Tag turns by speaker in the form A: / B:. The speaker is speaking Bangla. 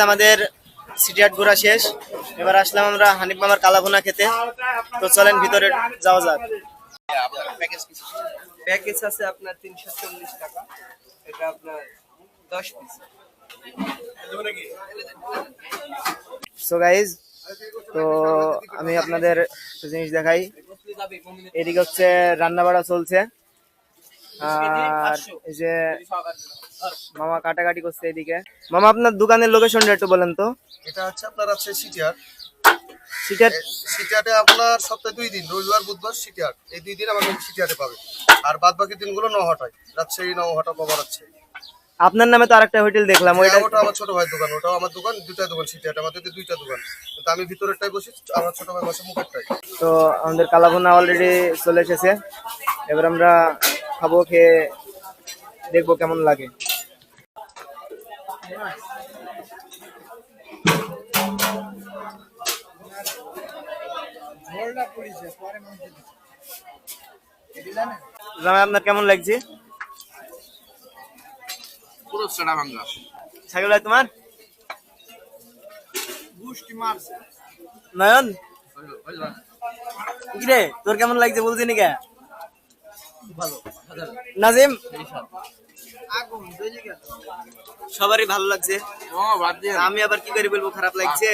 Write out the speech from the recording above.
A: আমাদের সিটি হাট ঘোরা শেষ। এবার আসলাম আমরা হানিফ মামার কালাভুনা খেতে। তো চলেন ভিতরে যাওয়া যাক।
B: প্যাকেজ আছে আপনার 340 টাকা, এটা আপনার 10 পিস।
A: সো গাইজ, তো আমি আপনাদের একটা জিনিস দেখাই। এদিকে হচ্ছে রান্না বাড়া চলছে, আর এই যে মামা কাটাকাটি করছে এদিকে। মামা, আপনার দোকানের লোকেশনটা একটু বলেন তো।
C: এটা হচ্ছে আপনার আছে সিটিহাট।
A: সিটিহাট
C: সিটিহাটে আপনার সপ্তাহে 2 দিন, রবিবার বুধবার সিটিহাট, এই 2 দিন আমাদের সিটিহাটে পাবে। আর বাদ বাকি দিনগুলো নহাটায়, রাজশাহী নহাটা পাওয়া যাচ্ছে।
A: আপনার নামে তো আরেকটা হোটেল দেখলাম, ওইটা
C: ওটা আমার ছোট ভাইয়ের দোকান, ওটাও আমার দোকান, 2টা দোকান সিটিহাটে, আমাদের 2টা দোকান। কিন্তু আমি ভিতরেরটাই বসি, আমার ছোট ভাই বসে মুখেরটাই।
A: তো আমাদের কালাভুনা অলরেডি চলে এসেছে। এবার আমরা খাবো, খেয়ে দেখবো কেমন লাগে। জামাই, আপনার কেমন লাগছে?
B: পুরো সেটা ভাঙা।
A: সাকিব ভাই, তোমার? নয়ন, কি রে, তোর কেমন লাগছে বলছি নি কে? নাজিম, সবারই ভালো লাগছে, আমি আবার কি করে বলবো খারাপ লাগছে?